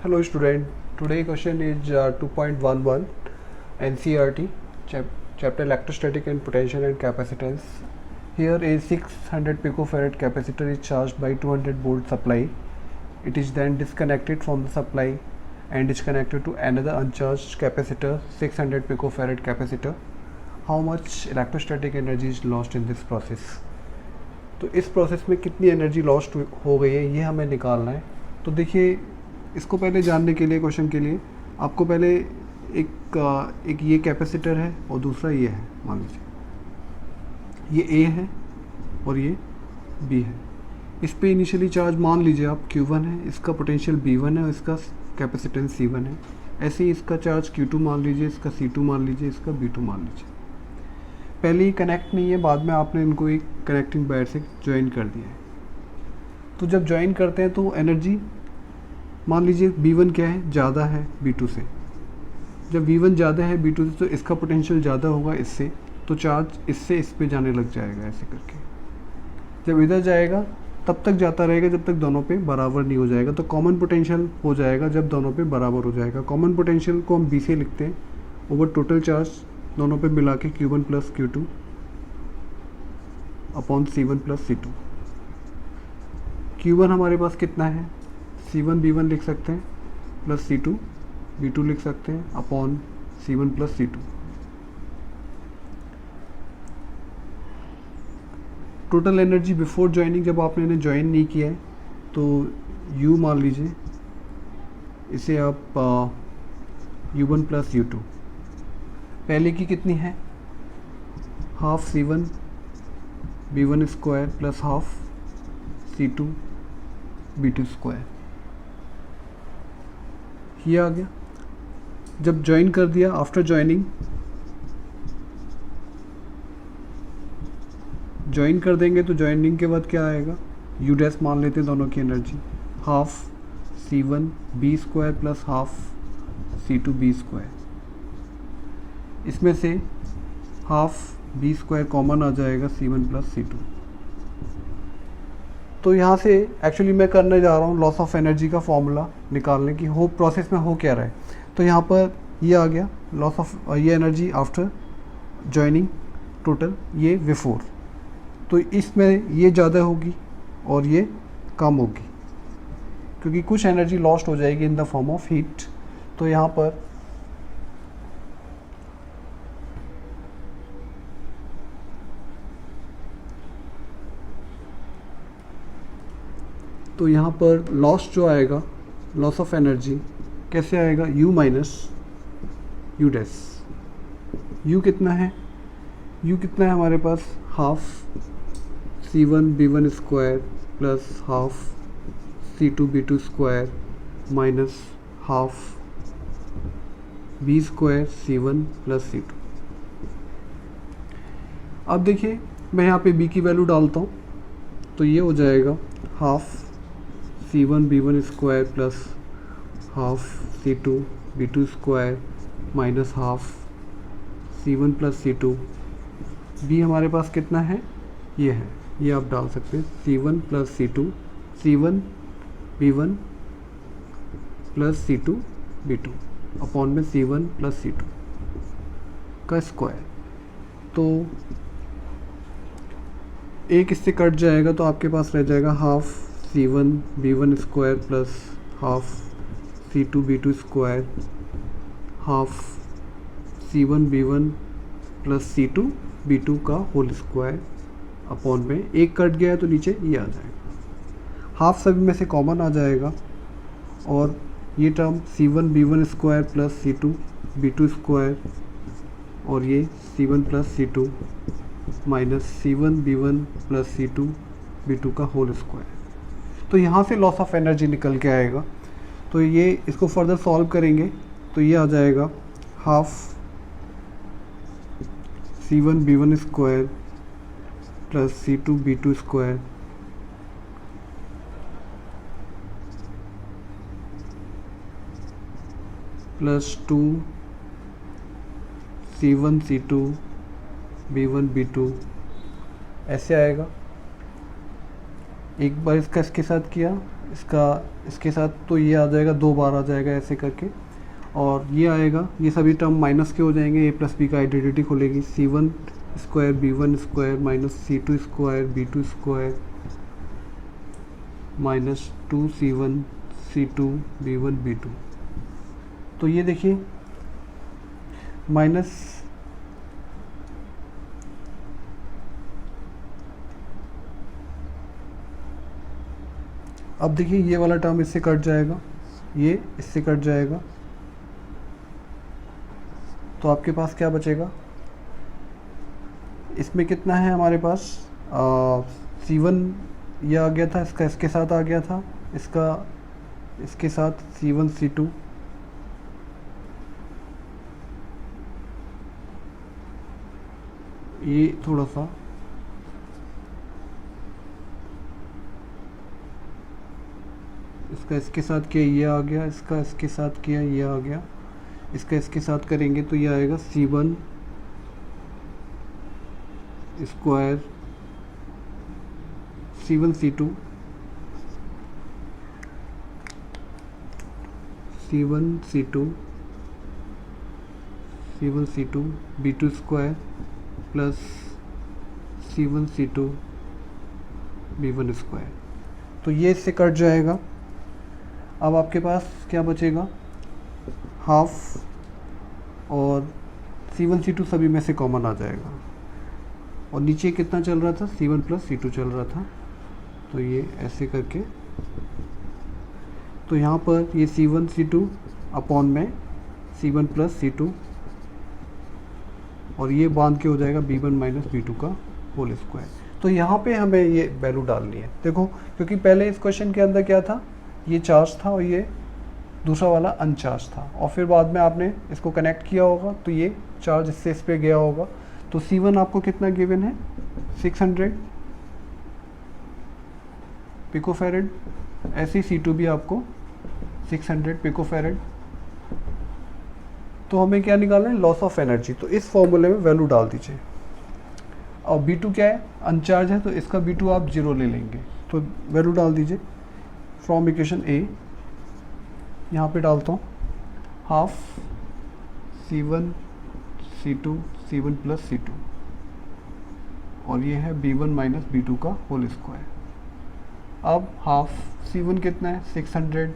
Hello student, today question is 2.11 NCERT chapter electrostatic and potential and capacitance. Here a 600 picofarad capacitor is charged by 200 volt supply. It is then disconnected from the supply and is connected to another uncharged capacitor 600 picofarad capacitor. How much electrostatic energy is lost in this process? तो इस process में कितनी energy lost हो गई है ये हमें निकालना है। तो देखिए, इसको पहले जानने के लिए, क्वेश्चन के लिए आपको पहले एक ये कैपेसिटर है और दूसरा ये है। मान लीजिए ये A है और ये B है। इस पे इनिशियली चार्ज मान लीजिए आप Q1 है, इसका पोटेंशियल B1 है और इसका कैपेसिटेंस C1 है। ऐसे ही इसका चार्ज Q2 मान लीजिए, इसका C2 मान लीजिए, इसका B2 मान लीजिए। पहले ही कनेक्ट नहीं है, बाद में आपने इनको एक कनेक्टिंग वायर से ज्वाइन कर दिया है। तो जब ज्वाइन करते हैं तो एनर्जी मान लीजिए B1 क्या है, ज़्यादा है B2 से। जब V1 ज़्यादा है B2 से तो इसका पोटेंशियल ज़्यादा होगा इससे, तो चार्ज इससे इस पे जाने लग जाएगा ऐसे करके। जब इधर जाएगा तब तक जाता रहेगा जब तक दोनों पे बराबर नहीं हो जाएगा। तो कॉमन पोटेंशियल हो जाएगा जब दोनों पे बराबर हो जाएगा। कॉमन पोटेंशियल को हम B से लिखते हैं ओवर टोटल चार्ज दोनों पे मिला के Q1 plus Q2 upon C1 plus C2। Q1 हमारे पास कितना है, C1 B1 लिख सकते हैं प्लस C2 B2 लिख सकते हैं upon C1 plus C2। Total energy before joining, जब आपने इन्हें ज्वाइन नहीं किया है तो U मान लीजिए, इसे आप U1 प्लस U2। पहले की कितनी है, half C1 B1 square plus half C2 B2 square. ये आ गया। जब ज्वाइन कर दिया, आफ्टर ज्वाइनिंग ज्वाइन कर देंगे तो ज्वाइनिंग के बाद क्या आएगा, U डैश मान लेते हैं दोनों की energy, half C1 B square plus half C2 B square. इसमें से हाफ B स्क्वायर कॉमन आ जाएगा C1 प्लस C2। तो यहाँ से एक्चुअली मैं करने जा रहा हूँ लॉस ऑफ एनर्जी का फॉर्मूला निकालने की, हो प्रोसेस में हो क्या रहा है। तो यहाँ पर ये आ गया लॉस ऑफ ये एनर्जी आफ्टर जॉइनिंग टोटल, ये बिफोर। तो इसमें ये ज़्यादा होगी और ये कम होगी क्योंकि कुछ एनर्जी लॉस्ट हो जाएगी in the form of heat. तो यहाँ पर लॉस जो आएगा, लॉस ऑफ एनर्जी कैसे आएगा, U minus U dash. U कितना है, U कितना है हमारे पास, half C1 B1 square plus half C2 B2 square minus half B square C1 plus C2। अब देखिए मैं यहाँ पे B की वैल्यू डालता हूँ तो ये हो जाएगा half C1 B1 square plus half C2 B2 square minus half C1 plus C2। B हमारे पास कितना है, ये है, ये आप डाल सकते हैं C1 plus C2, C1 B1 plus C2 B2 upon में C1 प्लस C2 का स्क्वायर। तो एक इससे कट जाएगा तो आपके पास रह जाएगा half C1 B1 square plus half C2 B2 square, half C1 B1 plus C2 B2 का होल स्क्वायर अपॉन में एक कट गया है तो नीचे ये आ जाएगा। हाफ सभी में से कॉमन आ जाएगा और ये term C1 B1 square plus C2 B2 square और ये C1 plus C2 minus C1 B1 plus C2 B2 का होल स्क्वायर। तो यहाँ से लॉस ऑफ एनर्जी निकल के आएगा। तो ये इसको फर्दर सॉल्व करेंगे तो ये आ जाएगा half C1 B1 square plus C2 B2 square plus 2 C1 C2 B1 B2 ऐसे आएगा। एक बार इसका इसके साथ किया इसके साथ तो ये आ जाएगा, 2 बार आ जाएगा ऐसे करके, और ये आएगा, ये सभी टर्म माइनस के हो जाएंगे, ए प्लस बी का आइडेंटिटी खुलेगी, C1 square B1 square minus C2 square B2 square minus 2C1 C2 B1 B2। तो ये देखिए माइनस अब देखिए ये वाला टर्म इससे कट जाएगा, ये इससे कट जाएगा, तो आपके पास क्या बचेगा, इसमें कितना है हमारे पास, C1 ये आ गया था, इसका इसके साथ आ गया था, इसका इसके साथ C1 C2, ये थोड़ा सा इसका इसके साथ किया, ये आ गया, इसका इसके साथ किया, ये आ गया, इसका इसके साथ करेंगे तो ये आएगा C1 square C1 C2 C1 C2 C1 C2 B2 square plus C1 C2 B1 square. तो ये इससे कट जाएगा। अब आपके पास क्या बचेगा, हाफ, और C1 C2 सभी में से कॉमन आ जाएगा, और नीचे कितना चल रहा था, C1 प्लस C2 चल रहा था, तो ये ऐसे करके, तो यहाँ पर ये C1 C2 अपॉन में C1 प्लस C2, और ये बांध के हो जाएगा B1 माइनस B2 का होल स्क्वायर। तो यहाँ पे हमें ये वैल्यू डालनी है, देखो, क्योंकि पहले इस क्वेश्चन के अंदर क्या था, ये चार्ज था और ये दूसरा वाला अनचार्ज था, और फिर बाद में आपने इसको कनेक्ट किया होगा तो ये चार्ज इससे इस पे गया होगा। तो C1 आपको कितना गिवन है, 600 पिकोफैरेड, ऐसे ही C2 भी आपको 600 पिकोफैरेड। तो हमें क्या निकालना है, लॉस ऑफ एनर्जी, तो इस फॉर्मूले में वैल्यू डाल दीजिए। और B2 क्या है, अनचार्ज है, तो इसका B2 आप 0 ले लेंगे, तो वैल्यू डाल दीजिए फ्रॉम इक्वेशन A। यहाँ पे डालता हूँ half C1 C2 C1 plus C2, और ये है B1 माइनस B2 का होल स्क्वायर। अब हाफ C1 कितना है, 600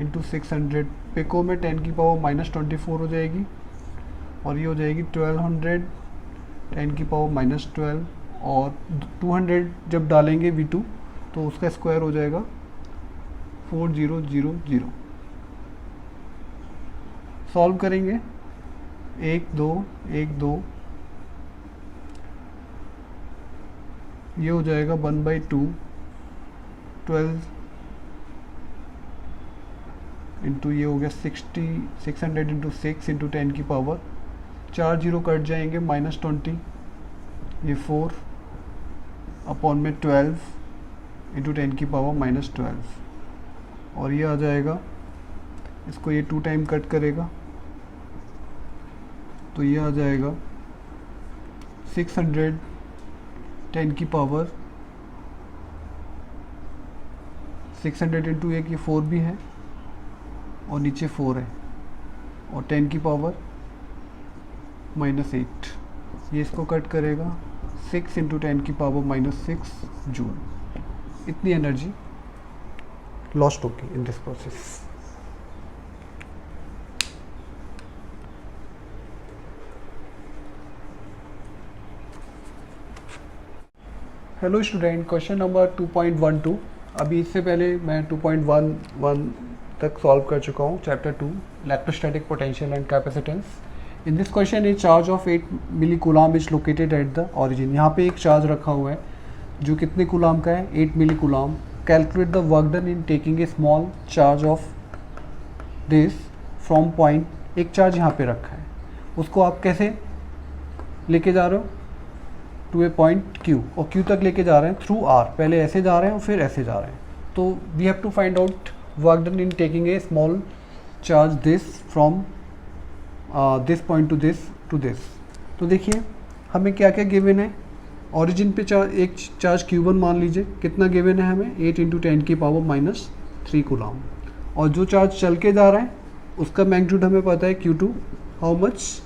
इंटू 600, पिको में 10 की पावर माइनस 24 हो जाएगी, और ये हो जाएगी 1200 10 की पावर माइनस 12, और 200 जब डालेंगे V2 तो उसका स्क्वायर हो जाएगा 4000। सॉल्व करेंगे, 1 2 1 2, ये हो जाएगा 1/2, 12 इंटू ये हो गया 600 इंटू 6 इंटू 10 की पावर, 4 0 कट जाएंगे, माइनस 20, ये 4 अपॉन में 12 इंटू 10 की पावर माइनस 12, और ये आ जाएगा, इसको ये 2 टाइम कट करेगा, तो ये आ जाएगा 600 10 की पावर 600 इंटू एक, ये 4 भी है और नीचे 4 है, और 10 की पावर -8, ये इसको कट करेगा, 6 इंटू 10 की पावर -6 जूल। इतनी एनर्जी लॉस्ट होगी in this process. Hello student, question number 2.12। अभी इससे पहले मैं 2.11 तक सॉल्व कर चुका हूँ, chapter 2 electrostatic potential and capacitance. In this question a charge of 8 milli coulomb is located at the origin. यहाँ पे एक चार्ज रखा हुआ है जो कितने कूलाम का है, 8 मिली coulomb. Calculate the work done in taking a small charge of this from point. एक चार्ज यहाँ पे रखा है, उसको आप कैसे लेके जा रहे हो टू ए पॉइंट Q, और Q तक लेके जा रहे हैं थ्रू R। पहले ऐसे जा रहे हैं और फिर ऐसे जा रहे हैं। तो we have to find out work done in taking a small charge this from this point to this. तो देखिए हमें क्या क्या गिवन है, ओरिजिन पे एक चार्ज Q1 मान लीजिए, कितना गिवन है हमें, 8 × 10⁻³ कूलम। और जो चार्ज चल के जा रहा है उसका मैग्नीट्यूड हमें पता है Q2, हाउ मच,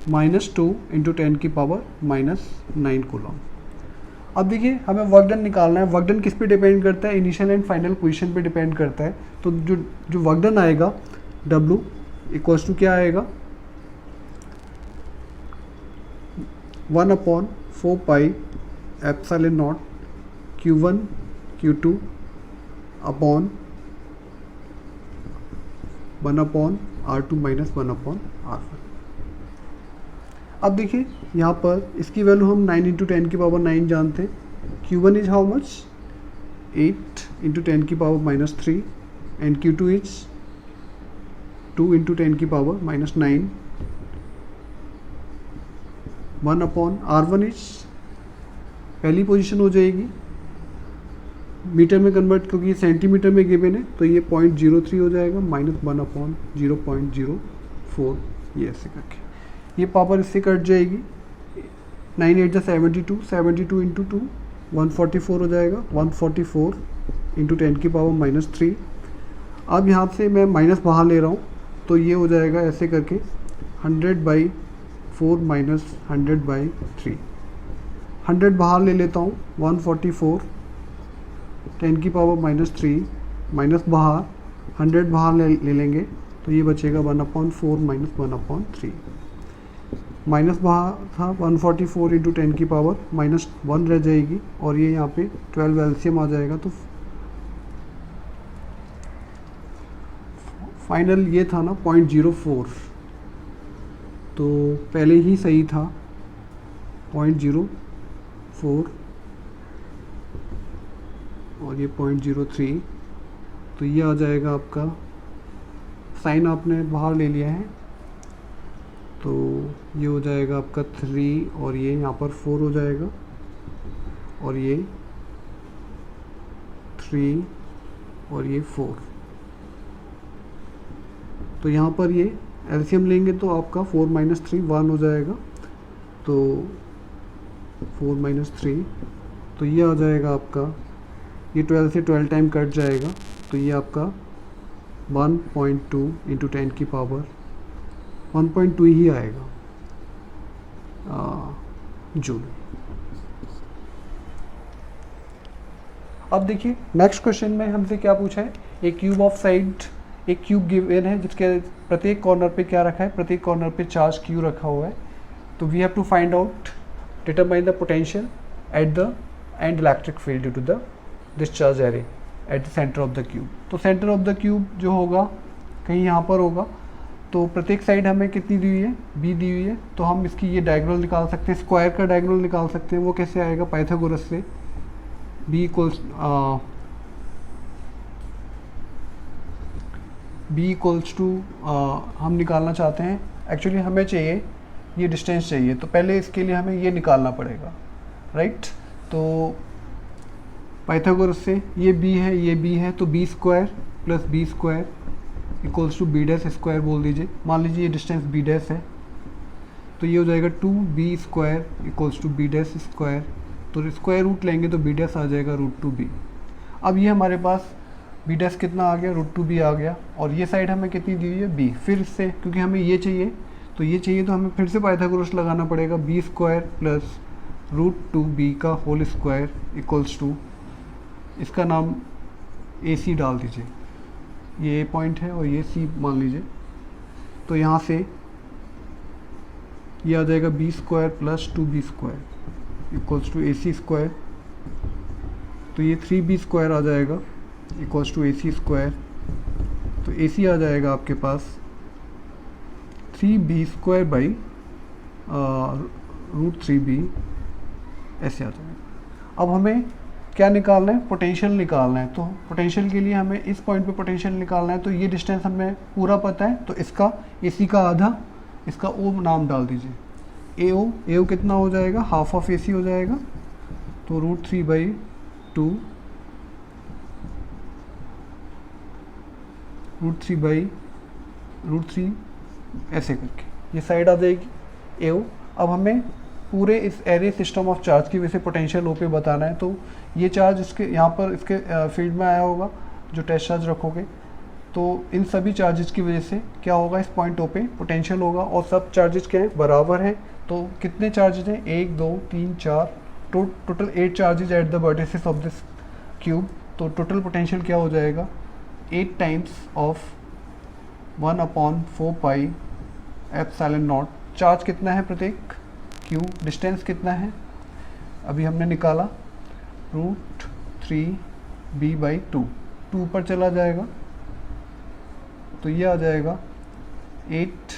-2 × 10⁻⁹ कूलम। अब देखिए हमें वर्क डन निकालना है। वर्क डन किस पे डिपेंड करता है, इनिशियल एंड फाइनल पोजीशन पे डिपेंड करता है। तो जो वर्क डन आएगा W इक्वल्स टू क्या आएगा, 1/4πε0 Q1 Q2 upon 1/R2 - 1/R1। अब देखिए यहाँ पर इसकी वैल्यू हम 9 × 10⁻⁹ जानते हैं। Q1 is how much, 8 × 10⁻³ and Q2 is 2 × 10⁻⁹। 1/R1 is पहली पोजीशन हो जाएगी, मीटर में कन्वर्ट क्योंकि ये सेंटीमीटर में गिवन है तो ये 0.03 हो जाएगा, -1/0.04, ये ऐसे करके ये पावर इससे कट जाएगी। 9 8 72, 72 × 2 144 हो जाएगा, 144 × 10⁻³ अब यहाँ से मैं माइनस बाहर ले रहा हूँ तो ये हो जाएगा ऐसे करके 100/4 - 100/3। 100 बाहर ले लेता हूँ, 144 10⁻³ माइनस बाहर 100 बाहर ले लेंगे तो ये बचेगा 1/4 - 1/3। माइनस बाहर था 144 × 10⁻⁻1 रह जाएगी और ये यहाँ पे 12 एलसीएम आ जाएगा। तो फाइनल ये था ना 0.04, तो पहले ही सही था 0.04 और ये 0.03, तो ये आ जाएगा आपका, साइन आपने बाहर ले लिया है तो ये हो जाएगा आपका 3 और ये यहाँ पर 4 हो जाएगा और ये 3 और ये 4। तो यहाँ पर ये एलसीएम लेंगे तो आपका 4 - 3 1 हो जाएगा, तो 4 - 3 तो ये आ जाएगा आपका, ये 12 से 12 टाइम कट जाएगा तो ये आपका 1.2 × 10⁻1.2 ही आएगा जूल। अब देखिए नेक्स्ट क्वेश्चन में हमसे क्या पूछा है, एक क्यूब ऑफ साइड, एक क्यूब गिवन है जिसके प्रत्येक कॉर्नर पे क्या रखा है, प्रत्येक कॉर्नर पे चार्ज क्यू रखा हुआ है। तो we have to find out, determine the potential at the end electric field due to the discharge array at the centre of the cube. तो सेंटर ऑफ द क्यूब जो होगा कहीं यहाँ पर होगा, तो प्रत्येक साइड हमें कितनी दी हुई है, बी दी हुई है। तो हम इसकी ये डायगोनल निकाल सकते हैं, स्क्वायर का डायगोनल निकाल सकते हैं। वो कैसे आएगा, पाइथागोरस से बी इक्वल्स टू हम निकालना चाहते हैं, एक्चुअली हमें चाहिए ये डिस्टेंस चाहिए, तो पहले इसके लिए हमें ये निकालना पड़ेगा, राइट। तो पाइथागोरस से ये b है, ये b है, तो b² + b² equals to b' square बोल दीजिए। मान लीजिए ये डिस्टेंस b' है तो ये हो जाएगा 2b² इक्वल्स टू b'²। तो स्क्वायर रूट लेंगे तो b' आ जाएगा √2b। अब ये हमारे पास b' कितना आ गया, √2b आ गया, और ये साइड हमें कितनी दी हुई है, b। फिर से क्योंकि हमें ये चाहिए तो ये चाहिए तो हमें फिर से पाइथागोरस लगाना पड़ेगा, b² + √2b का होल स्क्वायर इक्वल्स टू, इसका नाम AC डाल दीजिए, ये A पॉइंट है और ये C मान लीजिए। तो यहाँ से ये आ जाएगा b² + 2b² equals to AC²। तो ये 3b² आ जाएगा इक्वल्स टू AC²। तो AC आ जाएगा आपके पास 3b² √3b, ऐसे आ जाएगा। अब हमें क्या निकालना है, पोटेंशियल निकालना है। तो पोटेंशियल के लिए हमें इस पॉइंट पे पोटेंशियल निकालना है। तो ये डिस्टेंस हमें पूरा पता है, तो इसका AC का आधा, इसका O नाम डाल दीजिए, AO कितना हो जाएगा, हाफ ऑफ AC हो जाएगा। तो √3/2 √3 ऐसे करके ये साइड आ जाएगी AO। अब हमें पूरे इस एरे सिस्टम ऑफ चार्ज की वजह से पोटेंशियल ओ पे बताना है। तो ये चार्ज इसके यहाँ पर इसके फील्ड में आया होगा जो टेस्ट चार्ज रखोगे, तो इन सभी चार्जेस की वजह से क्या होगा, इस पॉइंट ओ पे पोटेंशियल होगा। और सब चार्जेस क्या हैं, बराबर हैं। तो कितने चार्जेस हैं, 1 2 3 4, total 8 charges eight the vertices of this cube. तो टोटल पोटेंशियल क्या हो जाएगा, 8 times of 1/4 pi epsilon not. Charge कितना है प्रत्येक क्यूब, डिस्टेंस कितना है अभी हमने निकाला, √3b/2। 2 ऊपर चला जाएगा तो ये आ जाएगा 8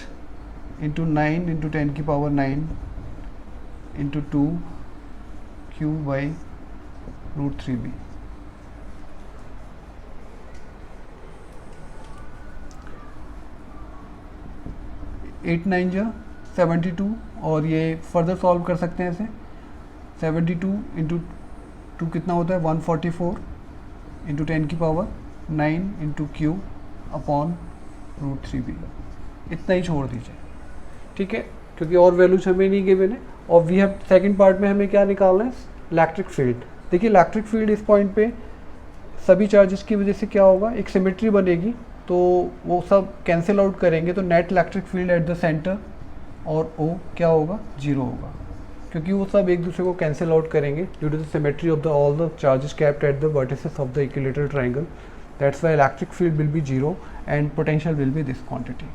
× 9 × 10⁹ × 2 q/√3b। 8 9 जा 72, और ये फर्दर सॉल्व कर सकते हैं इसे। 72 × 2 कितना होता है, 144 × 10⁹ × q/√3b। इतना ही छोड़ दीजिए, ठीक है, क्योंकि और वैल्यूज हमें नहीं गिवन है। और वी हैव सेकंड पार्ट में हमें क्या निकालना है, इलेक्ट्रिक फील्ड। देखिए इलेक्ट्रिक फील्ड इस पॉइंट पे सभी चार्जेस की वजह से क्या होगा, एक सिमेट्री बनेगी, तो वो सब कैंसिल आउट करेंगे। तो net electric field at the centre और ओ क्या होगा, 0 होगा, क्योंकि वो सब एक दूसरे को कैंसिल आउट करेंगे due to the symmetry of the all the charges kept at the vertices of the equilateral triangle. That's why electric field will be 0 and potential will be this quantity.